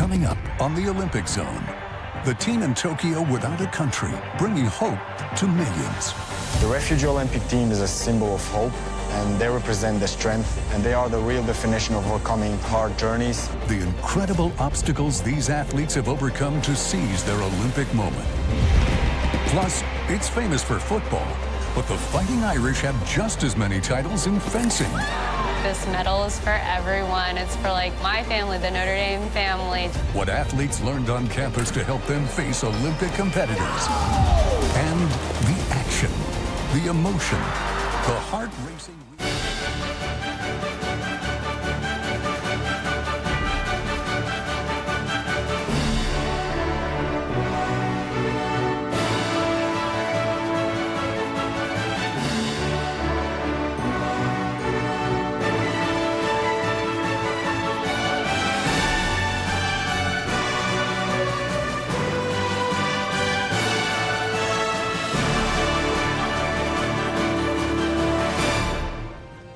Coming up on the Olympic Zone, the team in Tokyo without a country, bringing hope to millions. The Refugee Olympic team is a symbol of hope, and they represent the strength, and they are the real definition of overcoming hard journeys. The incredible obstacles these athletes have overcome to seize their Olympic moment. Plus, it's famous for football, but the Fighting Irish have just as many titles in fencing. This medal is for everyone. It's for, my family, the Notre Dame family. What athletes learned on campus to help them face Olympic competitors. And the action, the emotion, the heart-racing...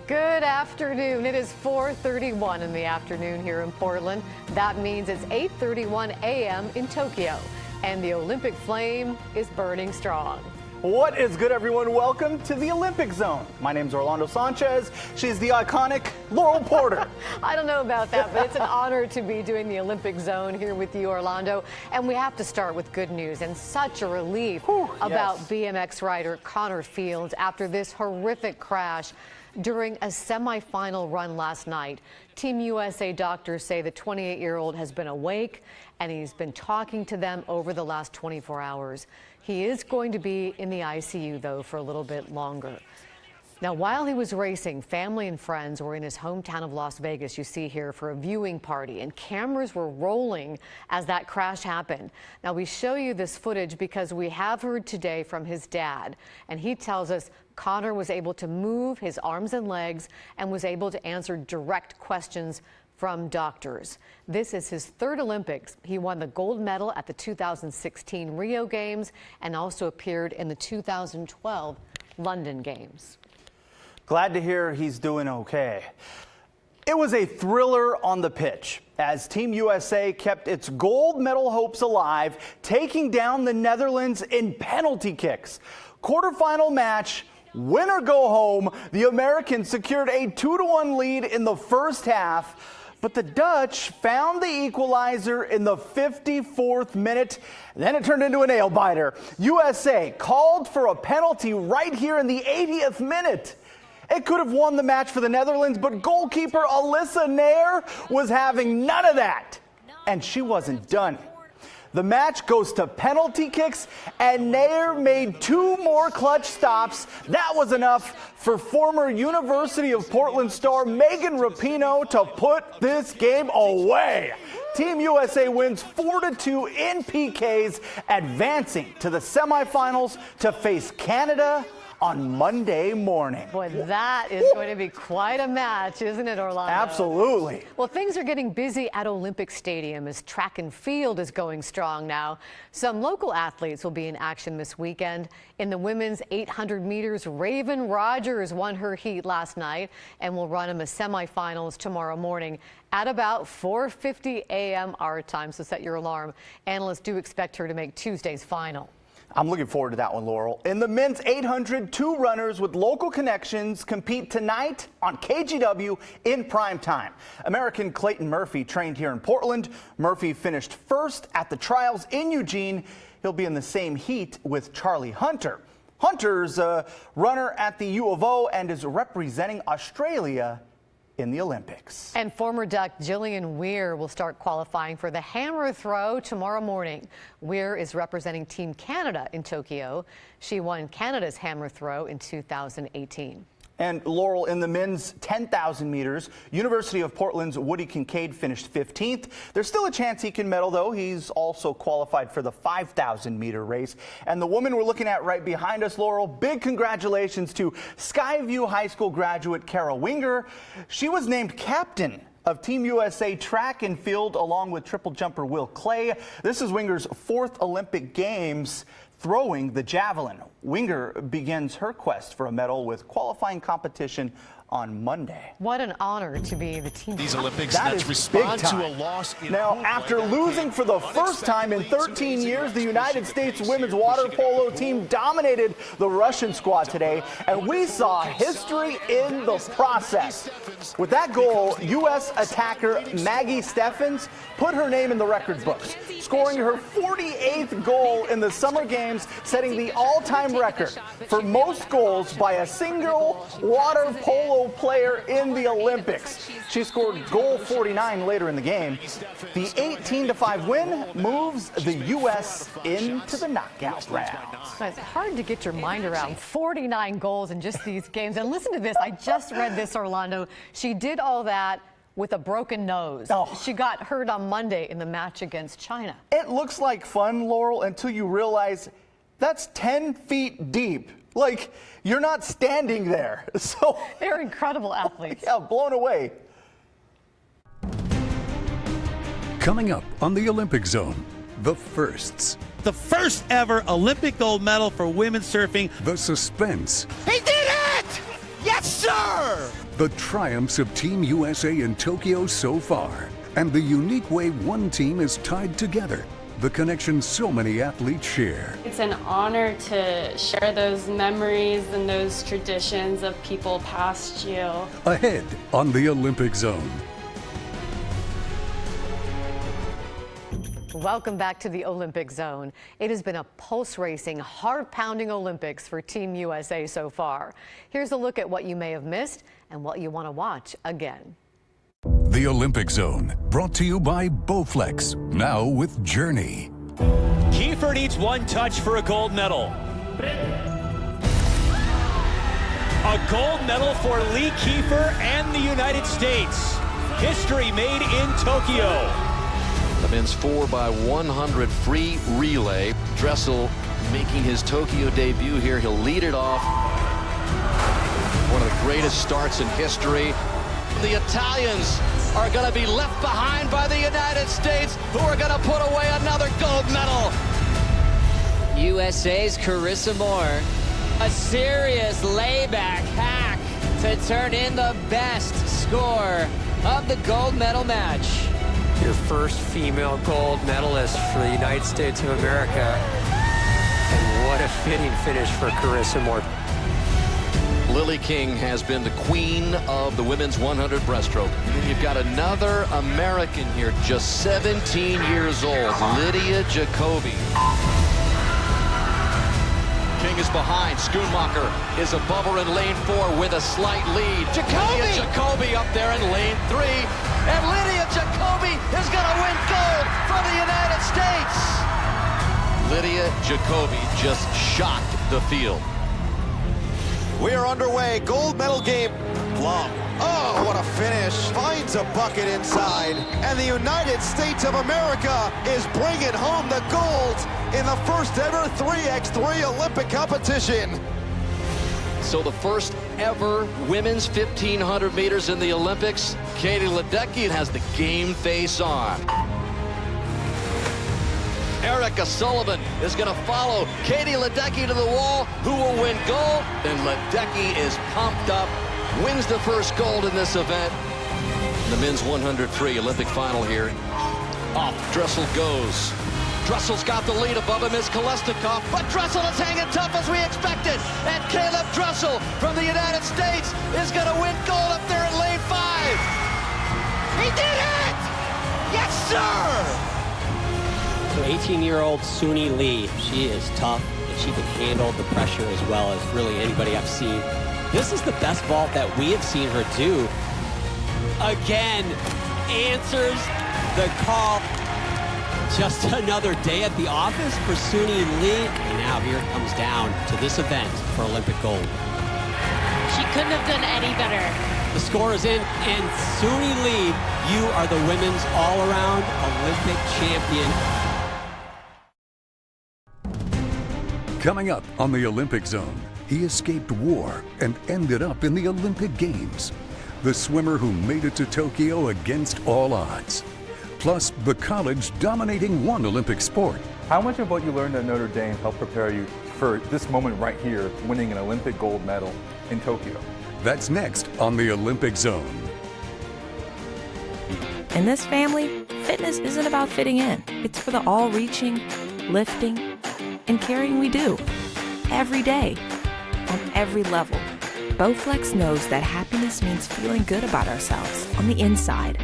Good afternoon. It is 4:31 in the afternoon here in Portland. That means it's 8:31 a.m. in Tokyo, and the Olympic flame is burning strong. What is good, everyone? Welcome to the Olympic Zone. My name's Orlando Sanchez. She's the iconic Laurel Porter. I don't know about that, but it's an honor to be doing the Olympic Zone here with you, Orlando. And we have to start with good news and such a relief about BMX rider Connor Fields after this horrific crash during a semifinal run last night. Team USA doctors say the 28-year-old has been awake and he's been talking to them over the last 24 hours. He is going to be in the ICU, though, for a little bit longer. Now, while he was racing, family and friends were in his hometown of Las Vegas, you see here, for a viewing party, and cameras were rolling as that crash happened. Now, we show you this footage because we have heard today from his dad, and he tells us Connor was able to move his arms and legs and was able to answer direct questions from doctors. This is his third Olympics. He won the gold medal at the 2016 Rio Games and also appeared in the 2012 London Games. Glad to hear he's doing okay. It was a thriller on the pitch as Team USA kept its gold medal hopes alive, taking down the Netherlands in penalty kicks. Quarterfinal match, win or go home. The Americans secured a 2-1 lead in the first half. But the Dutch found the equalizer in the 54th minute. Then it turned into a nail-biter. USA called for a penalty right here in the 80th minute. It could have won the match for the Netherlands, but goalkeeper Alyssa Nair was having none of that. And she wasn't done. The match goes to penalty kicks, and Nair made 2 more clutch stops. That was enough for former University of Portland star Megan Rapinoe to put this game away. Team USA wins 4-2 in PKs, advancing to the semifinals to face Canada on Monday morning. Boy, that is going to be quite a match, isn't it, Orlando? Absolutely. Well, things are getting busy at Olympic Stadium as track and field is going strong now. Some local athletes will be in action this weekend. In the women's 800 meters, Raven Rogers won her heat last night and will run in the semifinals tomorrow morning at about 4:50 a.m. our time, so set your alarm. Analysts do expect her to make Tuesday's final. I'm looking forward to that one, Laurel. In the men's 800, 2 runners with local connections compete tonight on KGW in prime time. American Clayton Murphy trained here in Portland. Murphy finished first at the trials in Eugene. He'll be in the same heat with Charlie Hunter. Hunter's a runner at the U of O and is representing Australia in the Olympics. And former Duck Jillian Weir will start qualifying for the hammer throw tomorrow morning. Weir is representing Team Canada in Tokyo. She won Canada's hammer throw in 2018. And Laurel, in the men's 10,000 meters, University of Portland's Woody Kincaid finished 15th. There's still a chance he can medal, though. He's also qualified for the 5,000 meter race. And the woman we're looking at right behind us, Laurel, big congratulations to Skyview High School graduate Kara Winger. She was named captain of Team USA track and field along with triple jumper Will Clay. This is Winger's 4th Olympic Games throwing the javelin. Winger begins her quest for a medal with qualifying competition on Monday. What an honor to be the team. These Olympics, That Nets is respond big to a time. loss. Now, after losing for the first time in 13 years, the United States women's water polo team dominated the Russian squad today, and we saw history in the process. With that goal, U.S. attacker Maggie Steffens put her name in the record books, scoring her 48th goal in the Summer Games, setting the all-time record for most goals by a single water polo player in the Olympics. She scored goal 49 later in the game. The 18-5 win moves the U.S. into the knockout round. It's hard to get your mind around 49 goals in just these games. And listen to this. I just read this, Orlando. She did all that with a broken nose. Oh. She got hurt on Monday in the match against China. It looks like fun, Laurel, until you realize that's 10 feet deep. Like, you're not standing there. So They're incredible athletes. yeah, blown away. Coming up on the Olympic Zone, the firsts, The first ever Olympic gold medal for women's surfing. the suspense, He did it! Yes, sir! the triumphs of Team USA in Tokyo so far, and the unique way one team is tied together, the connection so many athletes share. It's an honor to share those memories and those traditions of people past you. Ahead on the Olympic Zone. Welcome back to the Olympic Zone. It has been a pulse-racing, heart-pounding Olympics for Team USA so far. Here's a look at what you may have missed and what you want to watch again. The Olympic Zone, brought to you by Bowflex, now with Journey. Kiefer needs one touch for a gold medal. A gold medal for Lee Kiefer and the United States. History made in Tokyo. The men's 4x100 free relay. Dressel making his Tokyo debut here. He'll lead it off. One of the greatest starts in history. The Italians are going to be left behind by the United States, who are going to put away another gold medal. USA's Carissa Moore. A serious layback hack to turn in the best score of the gold medal match. Your first female gold medalist for the United States of America. And what a fitting finish for Carissa Moore. Lily King has been the queen of the women's 100 breaststroke. And then you've got another American here, just 17 years old, Lydia Jacoby. King is behind. Schoonmaker is above her in lane 4 with a slight lead. Lydia Jacoby up there in lane 3. And Lydia Jacoby is going to win gold for the United States. Lydia Jacoby just shocked the field. We are underway. Gold medal game. Long. Oh, what a finish. Finds a bucket inside. And the United States of America is bringing home the gold in the first ever 3x3 Olympic competition. So the first ever women's 1,500 meters in the Olympics. Katie Ledecky has the game face on. Erica Sullivan is going to follow Katie Ledecky to the wall, who will win gold. And Ledecky is pumped up, wins the first gold in this event. The men's 100 free Olympic final here. Off Dressel goes. Dressel's got the lead. Above him is Kolesnikov, but Dressel is hanging tough as we expected. And Caleb Dressel from the United States is going to win gold up there in lane 5. He did it! Yes, sir! So 18-year-old Suni Lee, she is tough and she can handle the pressure as well as really anybody I've seen. This is the best vault that we have seen her do. Again, answers the call. Just another day at the office for Suni Lee. And now here it comes down to this event for Olympic gold. She couldn't have done any better. The score is in, and Suni Lee, you are the women's all-around Olympic champion. Coming up on the Olympic Zone, he escaped war and ended up in the Olympic Games. The swimmer who made it to Tokyo against all odds. Plus, the college dominating one Olympic sport. How much of what you learned at Notre Dame helped prepare you for this moment right here, winning an Olympic gold medal in Tokyo? That's next on the Olympic Zone. In this family, fitness isn't about fitting in. It's for the all-reaching, lifting, and carrying we do. Every day, on every level. Bowflex knows that happiness means feeling good about ourselves on the inside.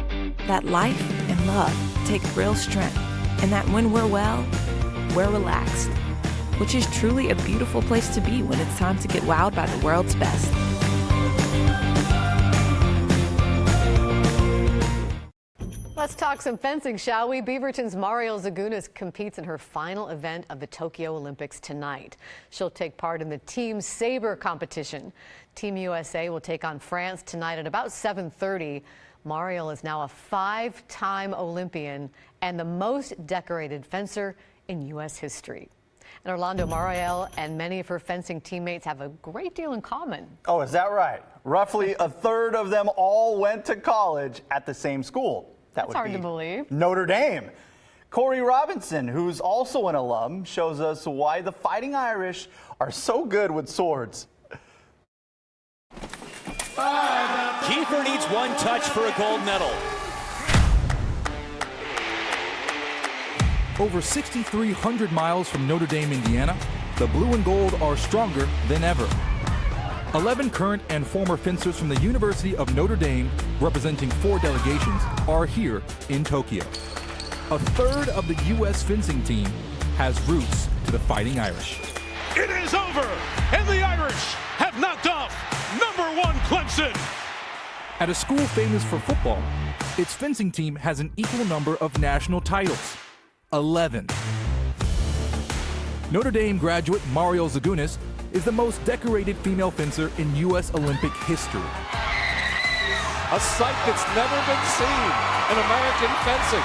That life and love take real strength. And that when we're well, we're relaxed. Which is truly a beautiful place to be when it's time to get wowed by the world's best. Let's talk some fencing, shall we? Beaverton's Mariel Zagunas competes in her final event of the Tokyo Olympics tonight. She'll take part in the team saber competition. Team USA will take on France tonight at about 7:30. Mariel is now a 5-time Olympian and the most decorated fencer in U.S. history. And Orlando, Mariel and many of her fencing teammates have a great deal in common. Oh, is that right? Roughly a third of them all went to college at the same school. That's hard to believe. Notre Dame. Corey Robinson, who's also an alum, shows us why the Fighting Irish are so good with swords. Kiefer needs one touch for a gold medal. Over 6,300 miles from Notre Dame, Indiana, the blue and gold are stronger than ever. 11 current and former fencers from the University of Notre Dame, representing 4 delegations, are here in Tokyo. A third of the U.S. fencing team has roots to the Fighting Irish. It is over, and the Irish have knocked off #1 Clemson. At a school famous for football, its fencing team has an equal number of national titles, 11. Notre Dame graduate Mariel Zagunas is the most decorated female fencer in U.S. Olympic history. A sight that's never been seen in American fencing.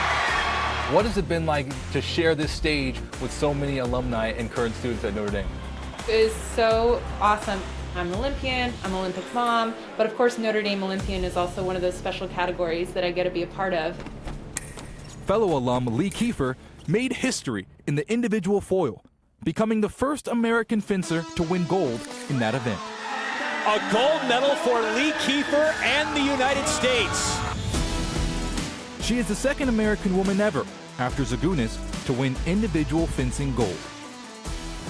What has it been like to share this stage with so many alumni and current students at Notre Dame? It is so awesome. I'm an Olympian, I'm an Olympic mom, but of course Notre Dame Olympian is also one of those special categories that I get to be a part of. Fellow alum Lee Kiefer made history in the individual foil, becoming the first American fencer to win gold in that event. A gold medal for Lee Kiefer and the United States. She is the second American woman ever, after Zagunas, to win individual fencing gold.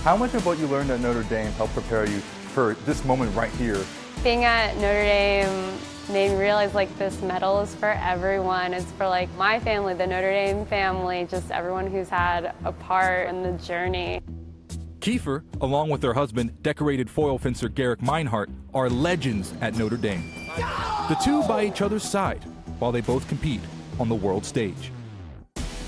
How much of what you learned at Notre Dame helped prepare you for this moment right here? Being at Notre Dame made me realize this medal is for everyone. It's for my family, the Notre Dame family, just everyone who's had a part in the journey. Kiefer, along with her husband, decorated foil fencer Garrick Meinhardt, are legends at Notre Dame. The two by each other's side while they both compete on the world stage.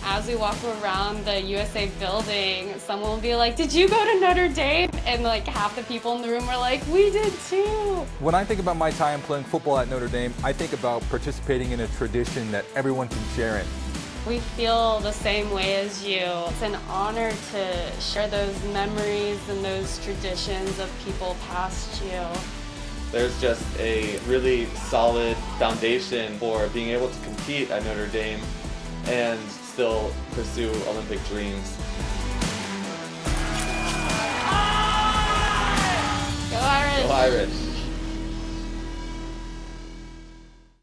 As we walk around the USA building, someone will be like, "Did you go to Notre Dame?" And half the people in the room are like, "We did too." When I think about my time playing football at Notre Dame, I think about participating in a tradition that everyone can share in. We feel the same way as you. It's an honor to share those memories and those traditions of people past you. There's just a really solid foundation for being able to compete at Notre Dame and still pursue Olympic dreams. Go Irish! Go Irish!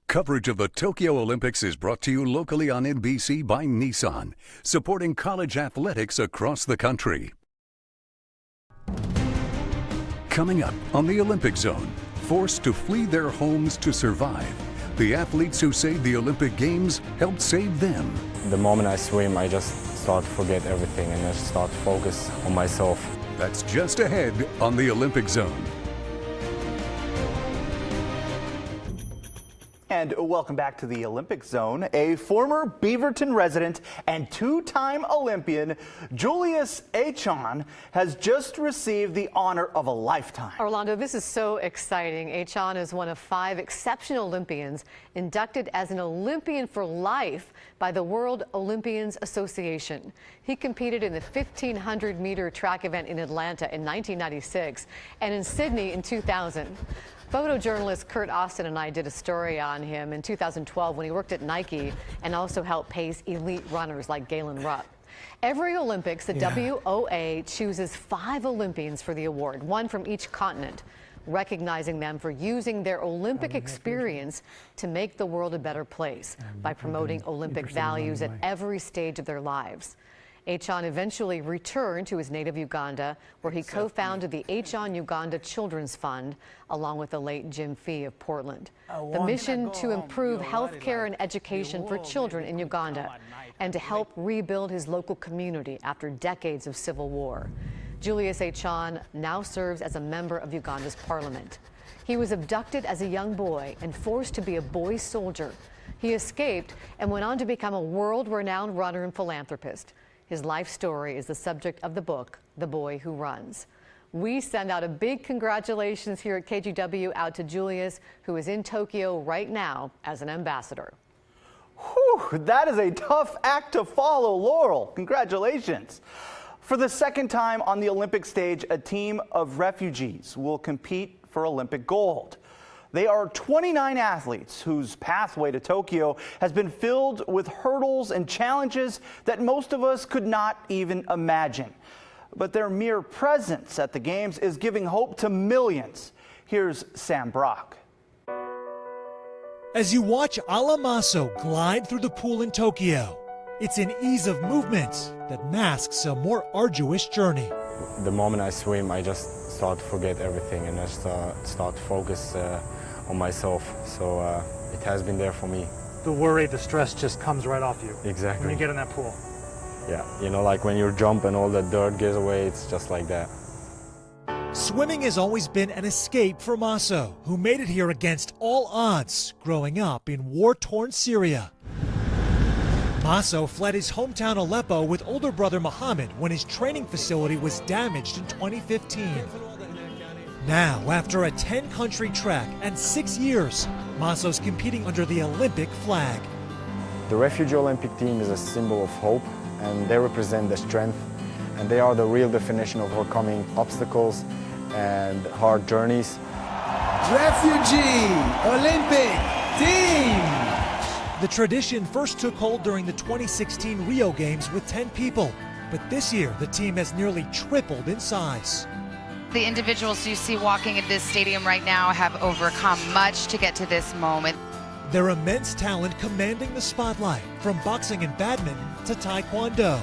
Coverage of the Tokyo Olympics is brought to you locally on NBC by Nissan, supporting college athletics across the country. Coming up on the Olympic Zone, forced to flee their homes to survive, the athletes who saved the Olympic Games helped save them. The moment I swim, I just start to forget everything and I just start to focus on myself. That's just ahead on the Olympic Zone. And welcome back to the Olympic Zone. A former Beaverton resident and 2-time Olympian, Julius Achon, has just received the honor of a lifetime. Orlando, this is so exciting. Achon is one of 5 exceptional Olympians inducted as an Olympian for life by the World Olympians Association. He competed in the 1,500-meter track event in Atlanta in 1996 and in Sydney in 2000. Photojournalist Kurt Austin and I did a story on him in 2012 when he worked at Nike and also helped pace elite runners like Galen Rupp. Every Olympics, the WOA chooses 5 Olympians for the award, 1 from each continent. recognizing them for using their Olympic experience to make the world a better place by promoting Olympic values at every stage of their lives. Achon eventually returned to his native Uganda, where he co-founded the Achon Uganda Children's Fund, along with the late Jim Fee of Portland. The mission to improve health care and education for children in Uganda and to help rebuild his local community after decades of civil war. Julius Achon now serves as a member of Uganda's parliament. He was abducted as a young boy and forced to be a boy soldier. He escaped and went on to become a world-renowned runner and philanthropist. His life story is the subject of the book, The Boy Who Runs. We send out a big congratulations here at KGW out to Julius, who is in Tokyo right now as an ambassador. Whew, that is a tough act to follow, Laurel. Congratulations. For the second time on the Olympic stage, a team of refugees will compete for Olympic gold. They are 29 athletes whose pathway to Tokyo has been filled with hurdles and challenges that most of us could not even imagine. But their mere presence at the Games is giving hope to millions. Here's Sam Brock. As you watch Ala Maso glide through the pool in Tokyo, it's an ease of movement that masks a more arduous journey. The moment I swim, I just start to forget everything and I start to focus on myself. So it has been there for me. The worry, the stress just comes right off you. Exactly. When you get in that pool. Yeah, you know, like when you jump and all the dirt goes away, it's just like that. Swimming has always been an escape for Maso, who made it here against all odds growing up in war-torn Syria. Maso fled his hometown Aleppo with older brother Mohammed when his training facility was damaged in 2015. Now, after a 10-country trek and 6 years, Maso's competing under the Olympic flag. The Refugee Olympic team is a symbol of hope, and they represent the strength, and they are the real definition of overcoming obstacles and hard journeys. Refugee Olympic Team! The tradition first took hold during the 2016 Rio Games with 10 people, but this year the team has nearly tripled in size. The individuals you see walking in this stadium right now have overcome much to get to this moment. Their immense talent commanding the spotlight, from boxing and badminton to taekwondo,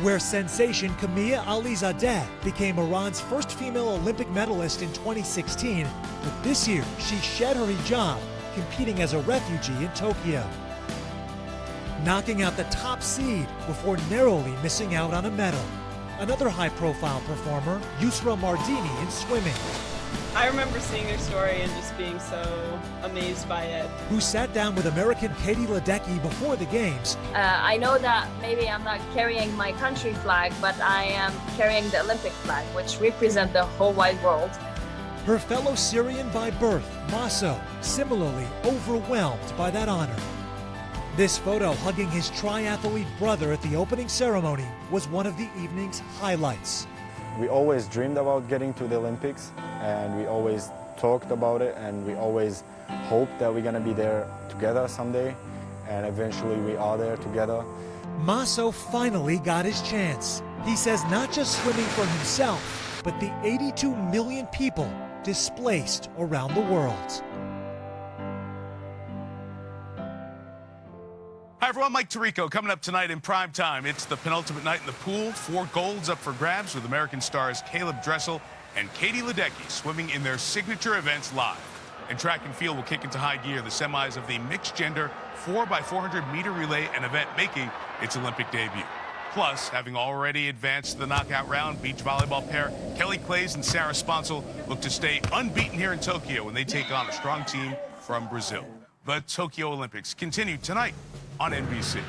where sensation Kamia Alizadeh became Iran's first female Olympic medalist in 2016, but this year she shed her hijab, competing as a refugee in Tokyo, knocking out the top seed before narrowly missing out on a medal. Another high-profile performer, Yusra Mardini, in swimming. I remember seeing her story and just being so amazed by it. Who sat down with American Katie Ledecky before the Games. I know that maybe I'm not carrying my country flag, but I am carrying the Olympic flag, which represents the whole wide world. Her fellow Syrian by birth, Maso, similarly overwhelmed by that honor. This photo hugging his triathlete brother at the opening ceremony was one of the evening's highlights. We always dreamed about getting to the Olympics, and we always talked about it, and we always hoped that we're going to be there together someday, and eventually we are there together. Maso finally got his chance. He says not just swimming for himself, but the 82 million people displaced around the world. Hi everyone, Mike Tirico coming up tonight in prime time. It's the penultimate night in the pool. 4 golds up for grabs with American stars Caleb Dressel and Katie Ledecky swimming in their signature events live. And track and field will kick into high gear the semis of the mixed gender 4x400 meter relay, an event making its Olympic debut. Plus, having already advanced to the knockout round, beach volleyball pair Kelly Clays and Sarah Sponsel look to stay unbeaten here in Tokyo when they take on a strong team from Brazil. The Tokyo Olympics continue tonight on NBC.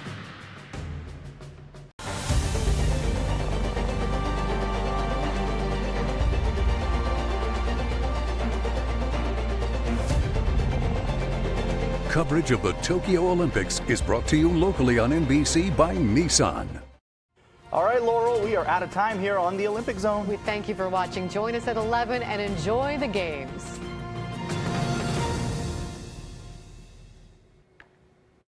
Coverage of the Tokyo Olympics is brought to you locally on NBC by Nissan. All right, Laurel, we are out of time here on the Olympic Zone. We thank you for watching. Join us at 11 and enjoy the Games.